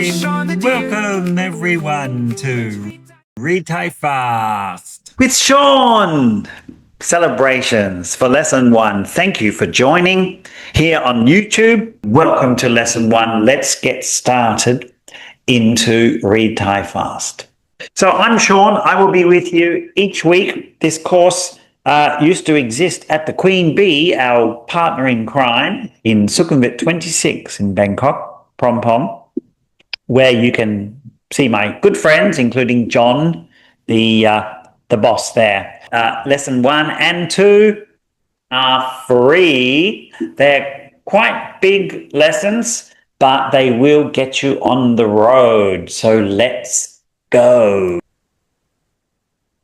Welcome everyone to Read Thai Fast with Shaun. Celebrations for Lesson 1. Thank you for joining here on YouTube. Welcome to Lesson 1. Let's get started into Read Thai Fast. So I'm Shaun. I will be with you each week. This course used to exist at the Queen Bee, our partner in crime, in Sukhumvit 26 in Bangkok, Phrom Phong, where you can see my good friends, including John, the boss there. Lesson 1 and 2 are free. They're quite big lessons, but they will get you on the road. So let's go.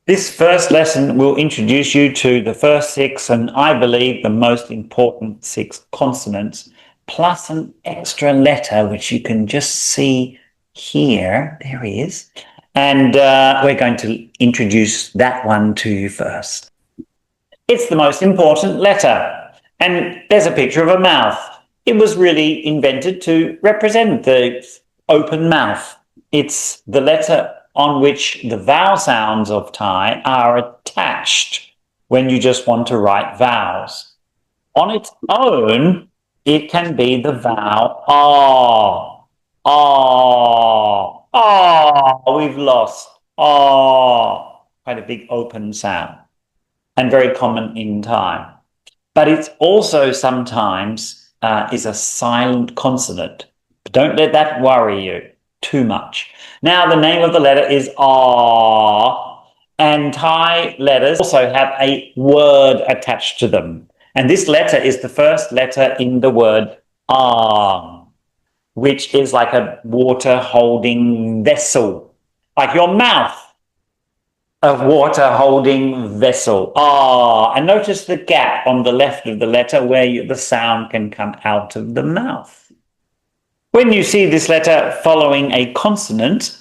This first lesson will introduce you to the first 6 and I believe the most important 6 consonants, plus an extra letter which you can just see here. There he is. And we're going to introduce that one to you first. It's the most important letter. And there's a picture of a mouth. It was really invented to represent the open mouth. It's the letter on which the vowel sounds of Thai are attached when you just want to write vowels. On its own, it can be the vowel ah, ah, ah. We've lost ah. Quite a big open sound and very common in Thai. But it's also sometimes is a silent consonant. But don't let that worry you too much. Now the name of the letter is ah, and Thai letters also have a word attached to them. And this letter is the first letter in the word ang, which is like a water holding vessel, like your mouth, a water holding vessel. Ah, and notice the gap on the left of the letter where the sound can come out of the mouth. When you see this letter following a consonant,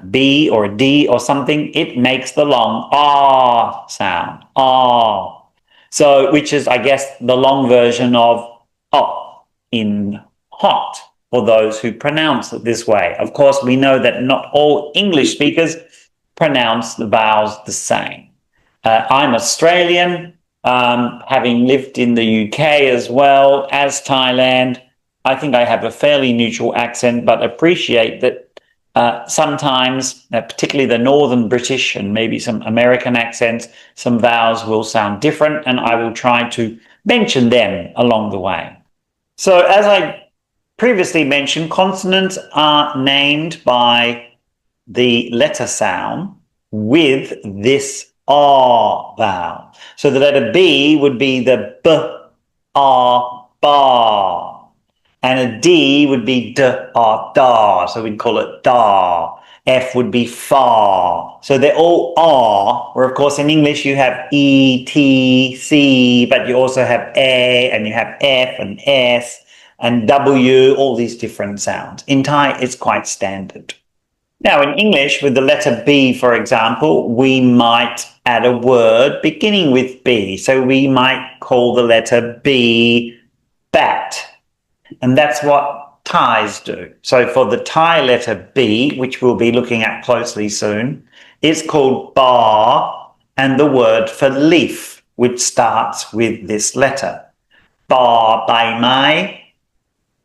B or a D or something, it makes the long ah sound. Ah. So, which is, I guess, the long version of oh in hot, for those who pronounce it this way. Of course, we know that not all English speakers pronounce the vowels the same. I'm Australian, having lived in the UK as well as Thailand. I think I have a fairly neutral accent, but appreciate that sometimes, particularly the Northern British and maybe some American accents, some vowels will sound different, and I will try to mention them along the way. So as I previously mentioned, consonants are named by the letter sound with this R vowel. So the letter B would be the B, R, bar. And a D would be D, R, da. So we'd call it da. F would be far. So they're all R, where of course in English you have E, T, C, but you also have A, and you have F and S and W, all these different sounds. In Thai, it's quite standard. Now in English, with the letter B, for example, we might add a word beginning with B. So we might call the letter B bat. And that's what Thais do. So for the Thai letter B, which we'll be looking at closely soon, it's called bar, and the word for leaf, which starts with this letter. Bar bai mai.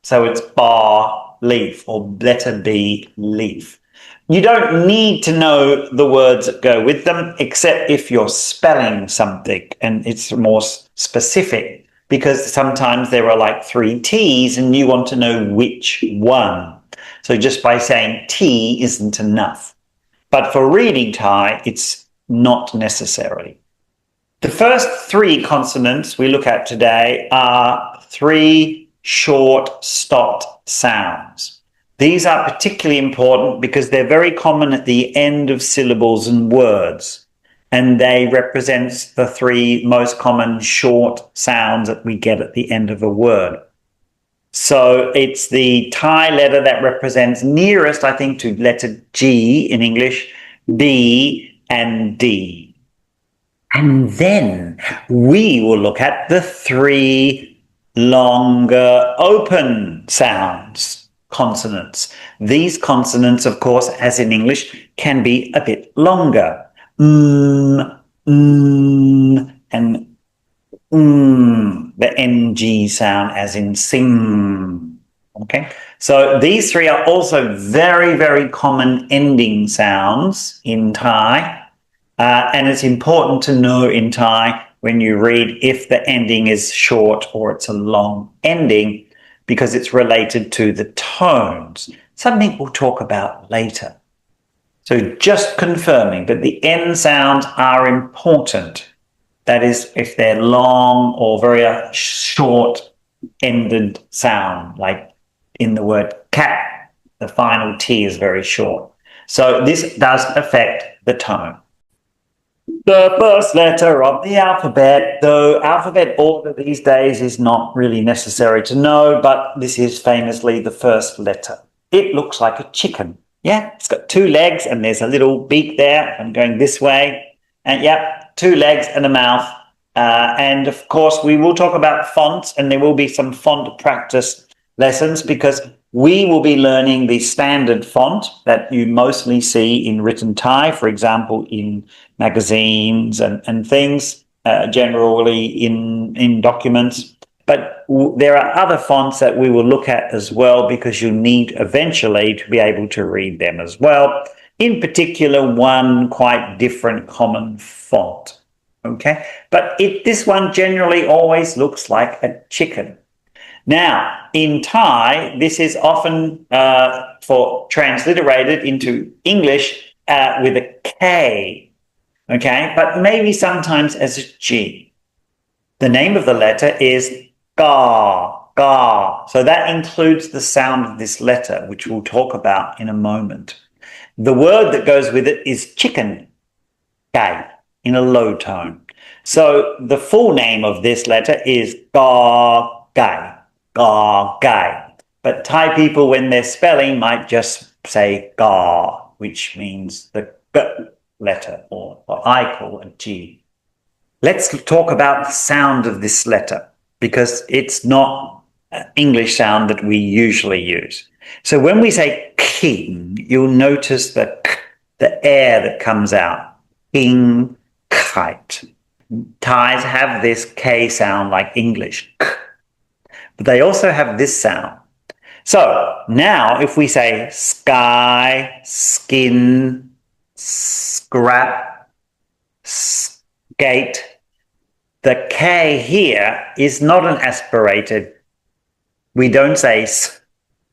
So it's bar leaf, or letter B leaf. You don't need to know the words that go with them, except if you're spelling something and it's more specific. Because sometimes there are like 3 T's and you want to know which one. So just by saying T isn't enough. But for reading Thai, it's not necessary. The first 3 consonants we look at today are 3 short stopped sounds. These are particularly important because they're very common at the end of syllables and words. And they represent the 3 most common short sounds that we get at the end of a word. So it's the Thai letter that represents nearest, I think, to letter G in English, B and D. And then we will look at the 3 longer open sounds. consonants. These consonants, of course, as in English, can be a bit longer. And the NG sound as in sing. Okay, so these three are also very, very common ending sounds in Thai. And it's important to know in Thai when you read if the ending is short or it's a long ending, because it's related to the tones, something we'll talk about later. So just confirming that the N sounds are important. That is, if they're long or very short-ended sound, like in the word cat, the final T is very short. So this does affect the tone. The first letter of the alphabet, though alphabet order these days is not really necessary to know, but this is famously the first letter. It looks like a chicken. Yeah, it's got two legs and there's a little beak there. I'm going this way. And yep, two legs and a mouth. And of course, we will talk about fonts, and there will be some font practice lessons because we will be learning the standard font that you mostly see in written Thai, for example, in magazines and things, generally in documents. But there are other fonts that we will look at as well because you need eventually to be able to read them as well. In particular, one quite different common font. Okay, but this one generally always looks like a chicken. Now, in Thai, this is often for transliterated into English with a K, okay, but maybe sometimes as a G. The name of the letter is Ga, Ga. So that includes the sound of this letter, which we'll talk about in a moment. The word that goes with it is chicken, Gai, in a low tone. So the full name of this letter is Ga Gai. Ga Gai. But Thai people, when they're spelling, might just say Ga, which means the G letter, or what I call a G. Let's talk about the sound of this letter, because it's not an English sound that we usually use. So when we say king, you'll notice the air that comes out. King, kite. Thais have this K sound like English. But they also have this sound. So now if we say sky, skin, scrap, skate, the K here is not an aspirated. We don't say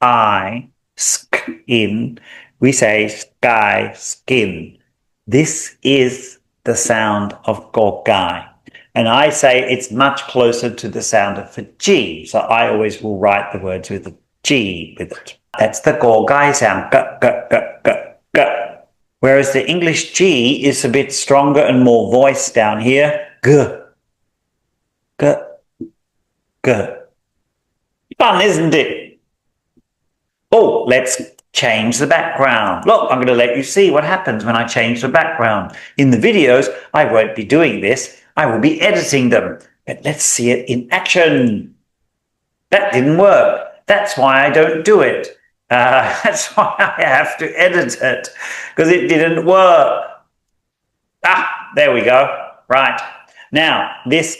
I, skin. We say sky, skin. This is the sound of Gogai. And I say it's much closer to the sound of a G. So I always will write the words with a G with it. That's the Gogai sound. G, g, g, g, g. Whereas the English G is a bit stronger and more voice down here. G, g, g. Fun, isn't it? Oh, let's change the background. Look, I'm going to let you see what happens when I change the background. In the videos, I won't be doing this. I will be editing them. But let's see it in action. That didn't work. That's why I don't do it. That's why I have to edit it, because it didn't work. Ah, there we go. Right. Now, this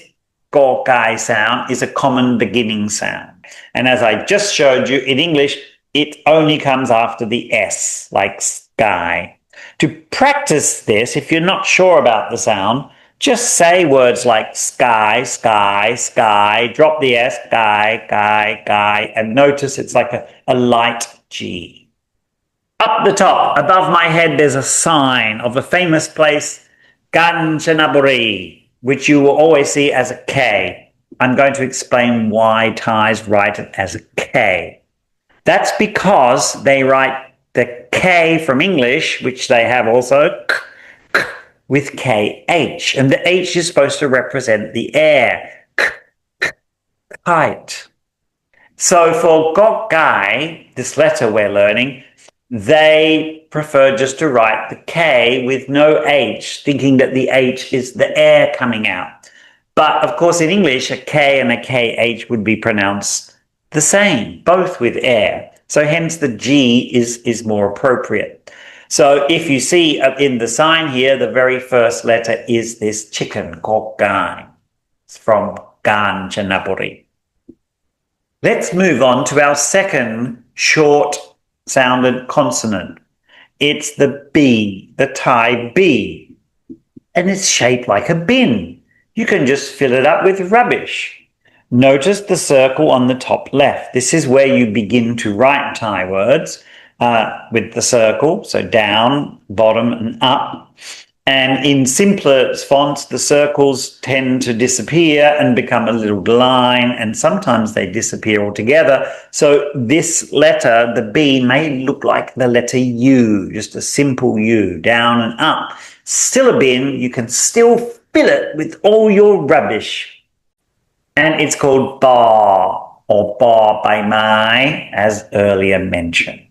Gokai sound is a common beginning sound. And as I just showed you, in English, it only comes after the S, like sky. To practice this, if you're not sure about the sound, just say words like sky, sky, sky, drop the S, sky, sky, sky, and notice it's like a light G. Up the top, above my head, there's a sign of a famous place, Kanchanaburi, which you will always see as a K. I'm going to explain why Thais write it as a K. That's because they write the K from English, which they have also, k, k, with KH. And the H is supposed to represent the air. K, k, kite. So for Gokai, this letter we're learning, they prefer just to write the K with no H, thinking that the H is the air coming out. But of course, in English, a K and a KH would be pronounced the same, both with air. So hence the G is more appropriate. So if you see in the sign here, the very first letter is this chicken called Gai. It's from Kanchanaburi. Let's move on to our second short sounded consonant. It's the B, the Thai B. And it's shaped like a bin. You can just fill it up with rubbish. Notice the circle on the top left. This is where you begin to write Thai words with the circle. So down, bottom, and up. And in simpler fonts, the circles tend to disappear and become a little line, and sometimes they disappear altogether. So this letter, the B, may look like the letter U, just a simple U, down and up. Still a bin, you can still fill it with all your rubbish. And it's called bar, or bar by mai, as earlier mentioned.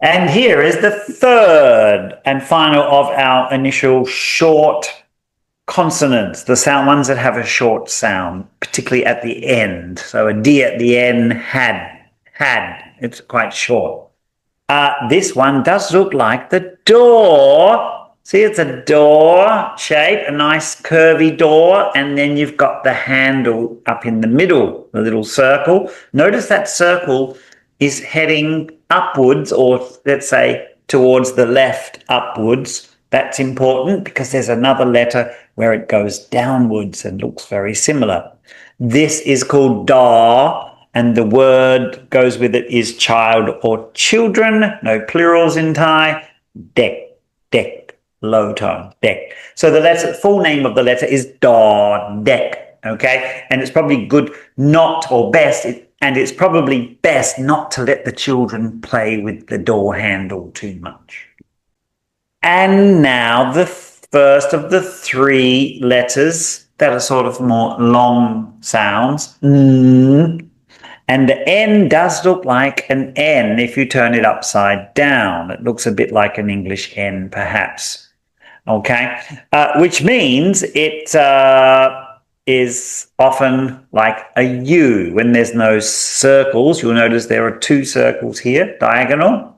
And here is the third and final of our initial short consonants, the ones that have a short sound, particularly at the end. So a D at the end, had. It's quite short. This one does look like the door. See, it's a door shape, a nice curvy door, and then you've got the handle up in the middle, the little circle. Notice that circle is heading upwards, or let's say towards the left upwards. That's important because there's another letter where it goes downwards and looks very similar. This is called da, and the word goes with it is child or children. No plurals in Thai. Dek, low tone, dek. So the full name of the letter is da, dek, okay? And it's probably good not, or best, and it's probably best not to let the children play with the door handle too much. And now the first of the three letters that are sort of more long sounds. And the N does look like an N if you turn it upside down. It looks a bit like an English N, perhaps. Okay? Which means it is often like a U. When there's no circles, you'll notice there are two circles here, diagonal.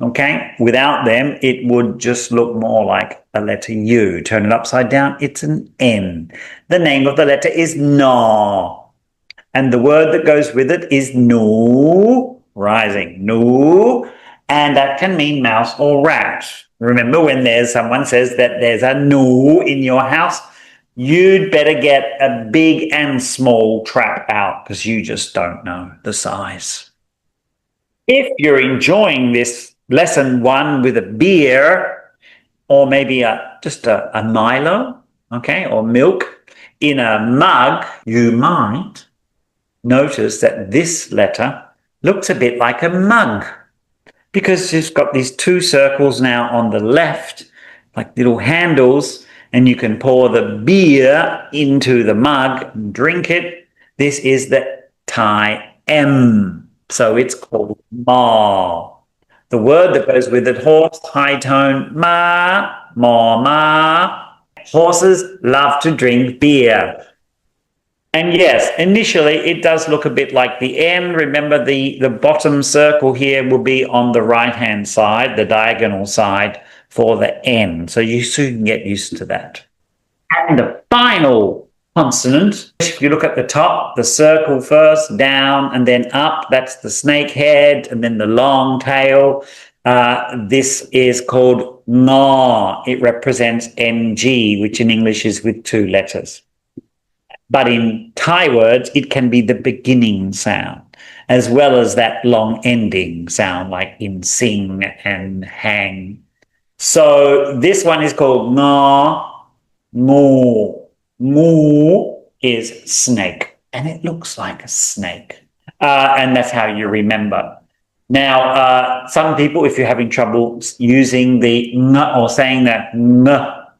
Okay? Without them, it would just look more like a letter U. Turn it upside down, it's an N. The name of the letter is Na. And the word that goes with it is nu, rising, nu. And that can mean mouse or rat. Remember, when someone says that there's a nu in your house, you'd better get a big and small trap out because you just don't know the size. If you're enjoying this lesson 1 with a beer, or maybe just a Milo, okay, or milk in a mug, you might notice that this letter looks a bit like a mug because it's got these two circles now on the left, like little handles, and you can pour the beer into the mug and drink it. This is the Thai M, so it's called ma. The word that goes with it, horse, high tone, ma, ma. Horses love to drink beer. And yes, initially it does look a bit like the M. Remember, the bottom circle here will be on the right-hand side, the diagonal side for the N. So you soon get used to that. And the final consonant, if you look at the top, the circle first, down, and then up, that's the snake head, and then the long tail. This is called nga. It represents NG, which in English is with 2 letters. But in Thai words, it can be the beginning sound, as well as that long ending sound, like in sing and hang. So this one is called nga, mu. Mu is snake, and it looks like a snake. And that's how you remember. Now, some people, if you're having trouble using the ng or saying that ng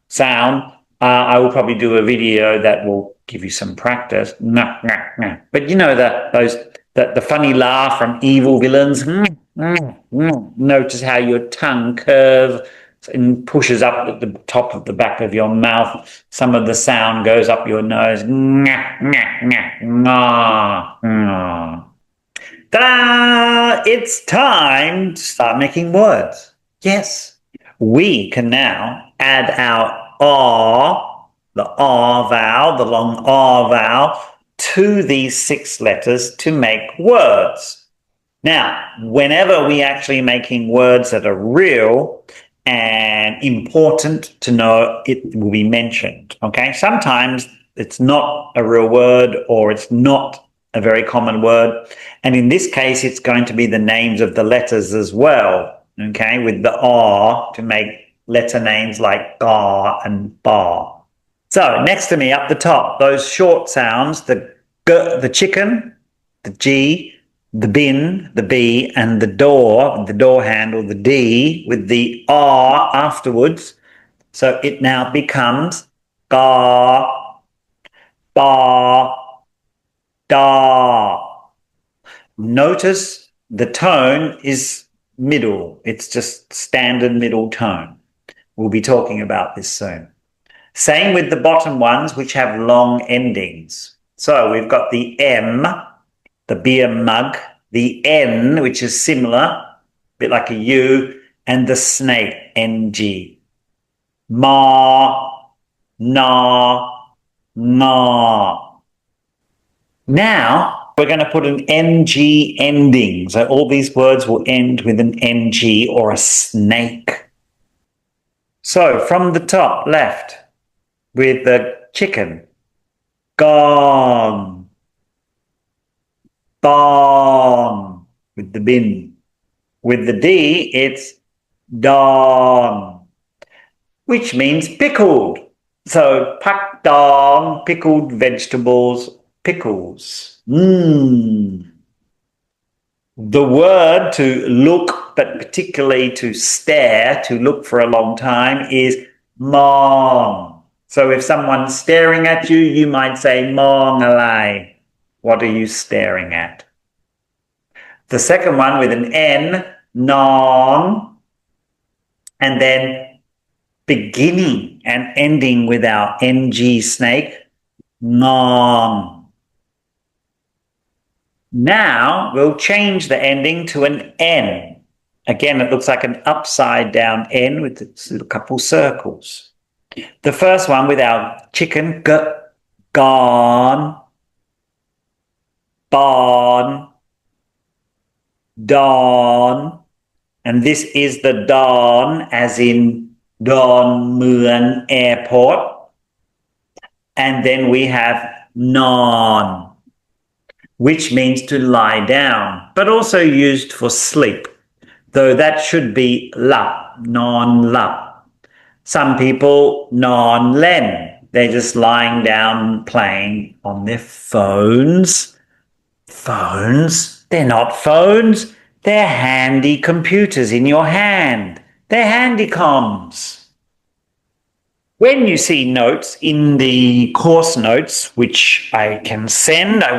sound, I will probably do a video that will give you some practice. But you know the funny laugh from evil villains. Notice how your tongue curves and pushes up at the top of the back of your mouth. Some of the sound goes up your nose. Ta-da! it's time to start making words. Yes, we can now add our R, the R vowel, the long R vowel, to these 6 letters to make words. Now, whenever we actually making words that are real and important to know, it will be mentioned. Okay, sometimes it's not a real word or it's not a very common word, and in this case it's going to be the names of the letters as well, okay, with the R to make letter names like Ga and Ba. So next to me up the top, those short sounds, the G, the chicken, the G, the bin, the B, and the door handle, the D, with the R afterwards. So it now becomes Ga, Ba, Da. Notice the tone is middle. It's just standard middle tone. We'll be talking about this soon. Same with the bottom ones, which have long endings. So we've got the M, the beer mug, the N, which is similar, a bit like a U, and the snake, NG. Ma, na, na. Now, we're going to put an NG ending. So all these words will end with an NG or a snake. So from the top left, with the chicken, gong, bong, with the bin. With the D, it's dong, which means pickled. So pak dong, pickled vegetables, pickles. The word to look, but particularly to stare, to look for a long time, is mong. So if someone's staring at you, you might say mong alai. What are you staring at? The second one with an N, non, and then beginning and ending with our NG snake, non. Now we'll change the ending to an N. Again, it looks like an upside down N with a couple circles. The first one with our chicken, gone, bon, dawn, and this is the dawn as in Don Mueang Airport. And then we have non, which means to lie down, but also used for sleep, though that should be lap, non-lap. Some people non-len, they're just lying down playing on their phones. Phones? They're not phones, they're handy computers in your hand. They're handycoms. When you see notes in the course notes, which I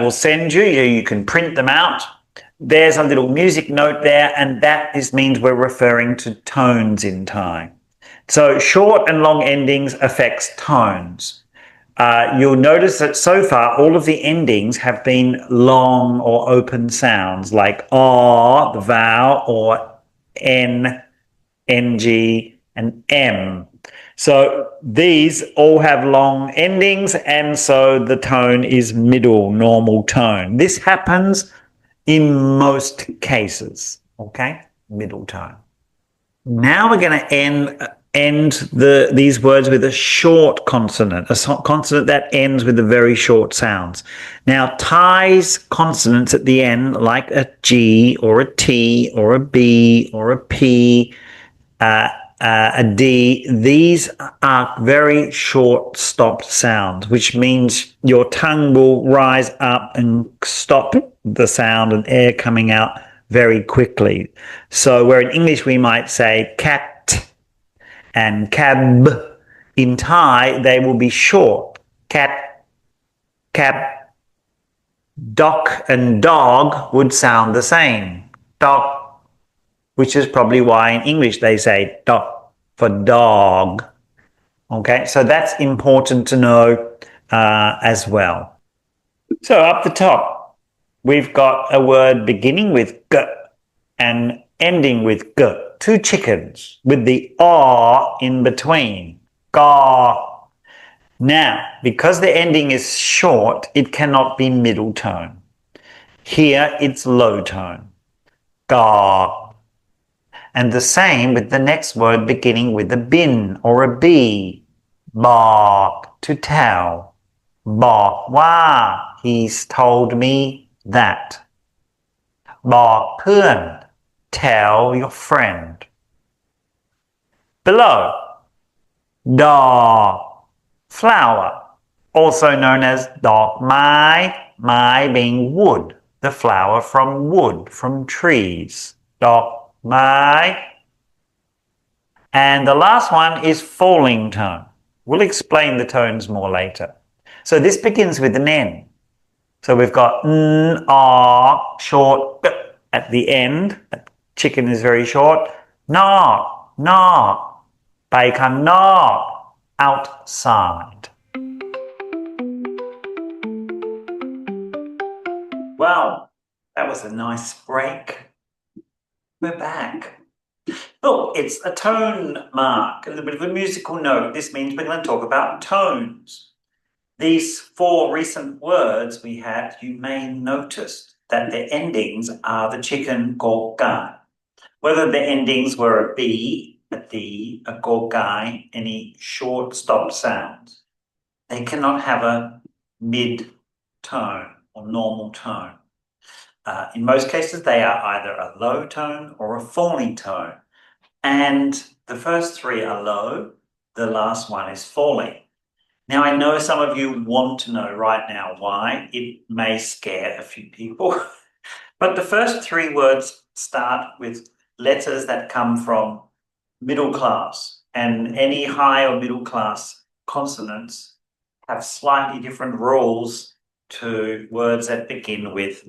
will send you, you can print them out. There's a little music note there, and that means we're referring to tones in Thai. So short and long endings affects tones. You'll notice that so far all of the endings have been long or open sounds like R, the vowel, or N, NG, and M. So these all have long endings, and so the tone is middle, normal tone. This happens in most cases, okay? Middle tone. Now we're going to end these words with a short consonant, a consonant that ends with the very short sounds. Now, Thai's consonants at the end, like a G or a T or a B or a P, a D, these are very short stopped sounds, which means your tongue will rise up and stop the sound and air coming out very quickly. So where in English we might say cat and cab, in Thai they will be short. Cat, cab, dock and dog would sound the same. Dog, which is probably why in English they say dog for dog. Okay, so that's important to know as well. So up the top, we've got a word beginning with g. and ending with g. Two chickens with the r in between. Ga. Now, because the ending is short, it cannot be middle tone. Here it's low tone. Ga. And the same with the next word beginning with a bin or a b. Bark, to tell. Barkว่า he's told me that. บอกเพื่อน tell your friend. Below, dog, flower, also known as ดอกไม้ ไม้ being wood, the flower from wood, from trees. ดอกไม้ and the last one is falling tone. We'll explain the tones more later. So this begins with an N. So we've got n, r, short at the end. Chicken is very short. Knock, knock. ไปข้างนอก outside. Well, that was a nice break. We're back. Look, it's a tone mark, a little bit of a musical note. This means we're going to talk about tones. These 4 recent words we had, you may notice that the endings are the chicken gogai. Whether the endings were a B, a D, a gogai, any short stop sounds, they cannot have a mid tone or normal tone. In most cases, they are either a low tone or a falling tone. And the first 3 are low, the last one is falling. Now, I know some of you want to know right now why. It may scare a few people. But the first 3 words start with letters that come from middle class. And any high or middle class consonants have slightly different rules to words that begin with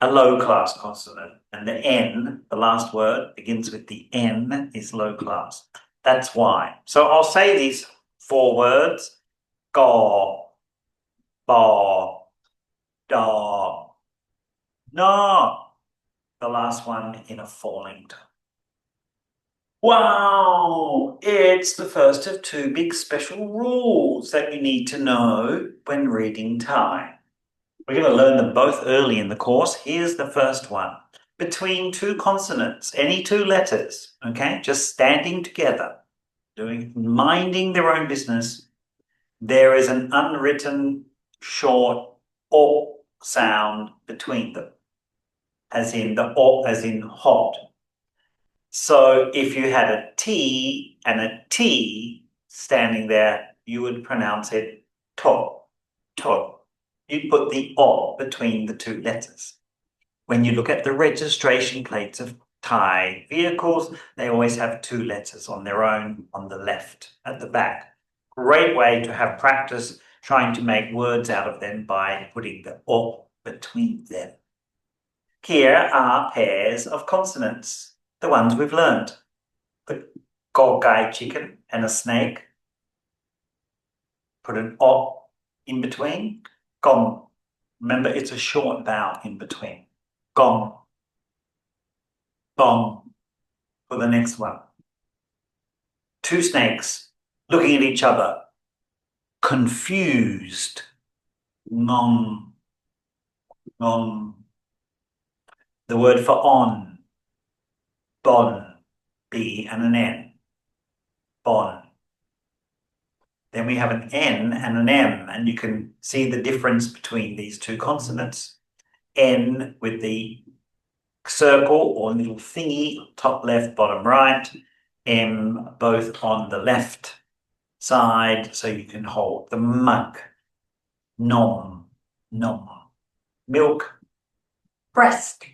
a low class consonant. And the N, the last word, begins with the N, is low class. That's why. So I'll say these 4 words. Gaw, baw, daw, gnaw. The last one in a falling tone. Wow! It's the first of 2 big special rules that you need to know when reading Thai. We're going to learn them both early in the course. Here's the first one. Between 2 consonants, any 2 letters, okay, just standing together, minding their own business, there is an unwritten short o sound between them, as in the o as in hot. So if you had a T and a T standing there, you would pronounce it to, to. You'd put the o between the 2 letters. When you look at the registration plates of Thai vehicles, they always have 2 letters on their own on the left at the back. Great way to have practice trying to make words out of them by putting the o between them. Here are pairs of consonants, the ones we've learned. The gogai chicken and a snake. Put an o in between. Gong. Remember, it's a short vowel in between. Gong. Bong. For the next one. 2 snakes looking at each other. Confused. Ngong. Ngong. The word for on. Bon. B and an N. Bon. Then we have an N and an M, and you can see the difference between these 2 consonants. N with the circle or little thingy, top left, bottom right. M both on the left side, so you can hold the mug. Nom, nom. Milk, breast.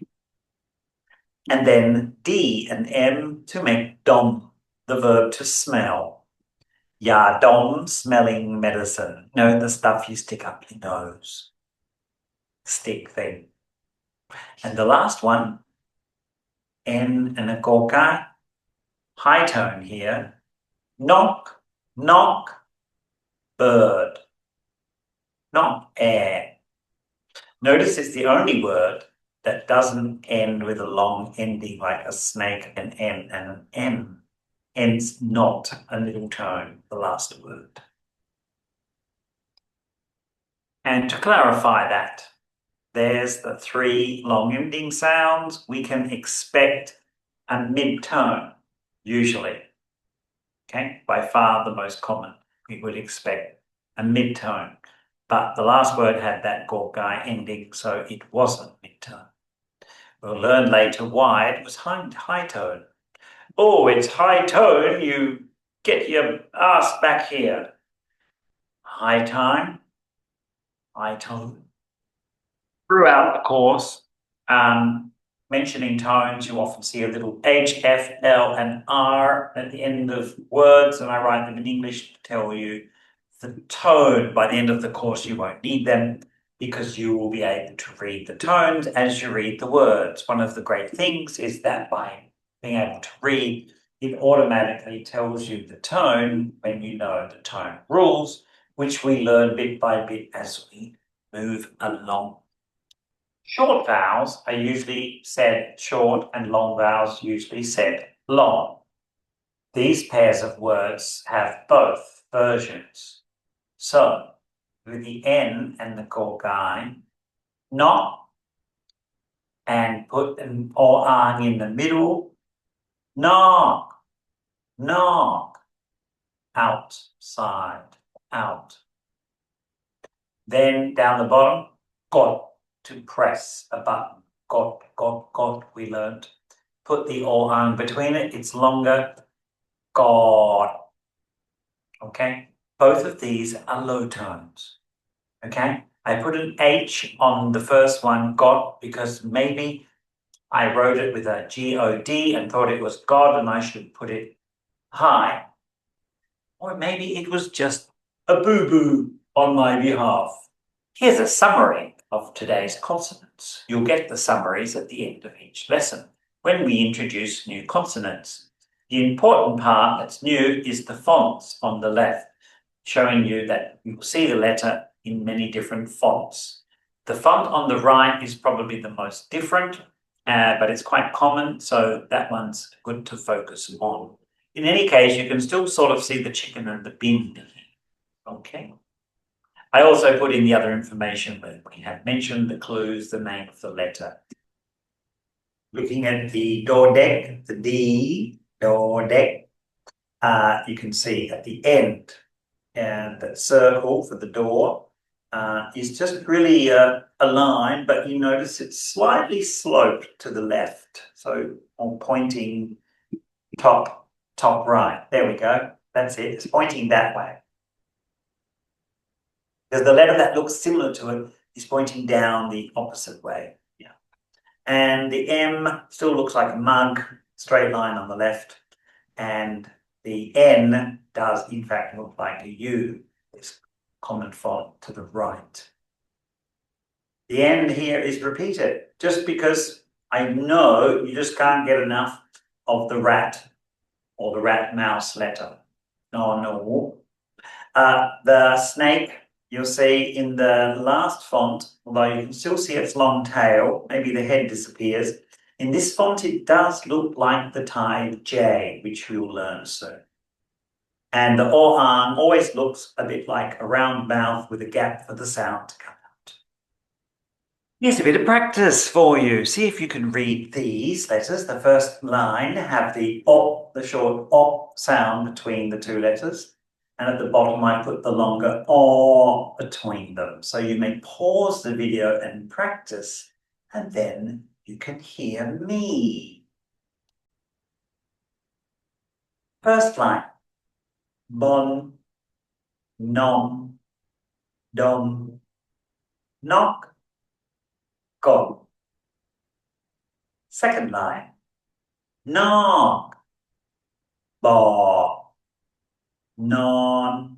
And then D and M to make dom, the verb to smell. Ya dom, smelling medicine. No, the stuff you stick up your nose. Stick thing. And the last one, N and a gokai, high tone here. Knock, knock, bird. Not air. Notice it's the only word that doesn't end with a long ending like a snake, an N, and an M ends not a middle tone, the last word. And to clarify that, there's the three long ending sounds. We can expect a mid-tone, usually. Okay, by far the most common. We would expect a mid-tone. But the last word had that gorgai ending, so it wasn't mid-tone. We'll learn later why it was high tone. Oh, it's high tone, you get your ass back here. High tone, high tone. Throughout the course, mentioning tones, you often see a little H, F, L, and R at the end of words, and I write them in English to tell you the tone. By the end of the course, you won't need them because you will be able to read the tones as you read the words. One of the great things is that by being able to read, it automatically tells you the tone when you know the tone rules, which we learn bit by bit as we move along. Short vowels are usually said short and long vowels usually said long. These pairs of words have both versions. So, with the N and the gorgai, not, and put an or-ang in the middle, knock, knock, outside, out. Then down the bottom, got, to press a button, got, we learned. Put the or-ang between it, it's longer, God. Okay, both of these are low tones. Okay, I put an H on the first one, got, because maybe I wrote it with a G-O-D and thought it was God and I should put it high. Or maybe it was just a boo-boo on my behalf. Here's a summary of today's consonants. You'll get the summaries at the end of each lesson when we introduce new consonants. The important part that's new is the fonts on the left, showing you that you will see the letter in many different fonts. The font on the right is probably the most different, but it's quite common, so that one's good to focus on. In any case, you can still sort of see the chicken and the bin. Okay. I also put in the other information that we have mentioned, the clues, the name of the letter. Looking at the door deck, the D, door deck, you can see at the end, and that circle for the door is just really a line, but you notice it's slightly sloped to the left. So I'm pointing top right. There we go. That's it. It's pointing that way. Because the letter that looks similar to it is pointing down the opposite way. Yeah. And the M still looks like a mug, straight line on the left. And the N does in fact look like a U, this common font to the right. The N here is repeated, just because I know you just can't get enough of the rat or the rat mouse letter. No. The snake, you'll see in the last font, although you can still see its long tail, maybe the head disappears. In this font, it does look like the tide J, which we'll learn soon. And the or-ang always looks a bit like a round mouth with a gap for the sound to come out. Here's a bit of practice for you. See if you can read these letters. The first line have the O, the short O sound between the two letters. And at the bottom, I put the longer O between them. So you may pause the video and practice, and then you can hear me. First line, bon, nom, dom, knock, go. Second line, knock, bo, non,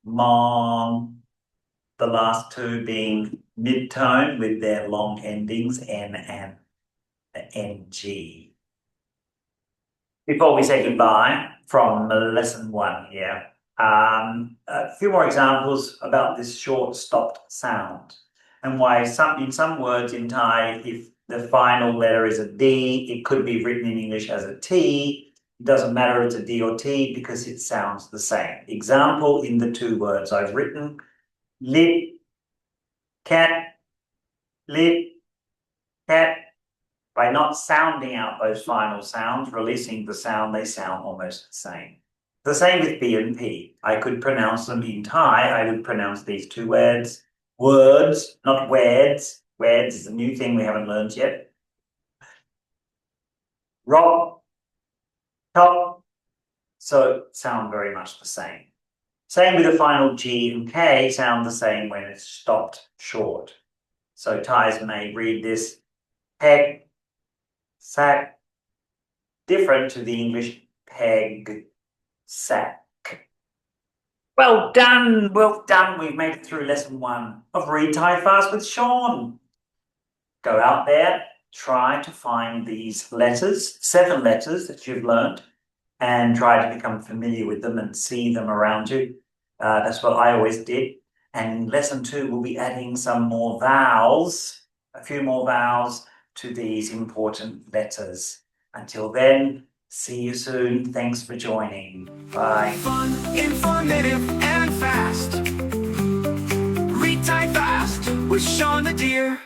mon, the last two being mid-tone with their long endings, N and the NG. Before we say goodbye from lesson 1 here, a few more examples about this short stopped sound and why in some words in Thai, if The final letter is a D. It could be written in English as a T. It doesn't matter if it's a D or T because it sounds the same. Example in the two words I've written, lit, cat, lit, cat. By not sounding out those final sounds, releasing the sound, they sound almost the same. The same with B and P. I could pronounce them in Thai. I would pronounce these two words, not words. Words is a new thing we haven't learned yet. Rock, top, so sound very much the same. Same with the final G and K, sound the same when it's stopped short. So Thais may read this peg, sack, different to the English peg, sack. Well done, well done. We've made it through lesson 1 of Read Thai Fast with Shaun. Go out there, try to find these letters, 7 letters that you've learned, and try to become familiar with them and see them around you. That's what I always did. And in lesson 2, we'll be adding some more vowels, a few more vowels to these important letters. Until then, see you soon. Thanks for joining. Bye. Fun, informative, and fast. Read Thai Fast with Shaun the Deer.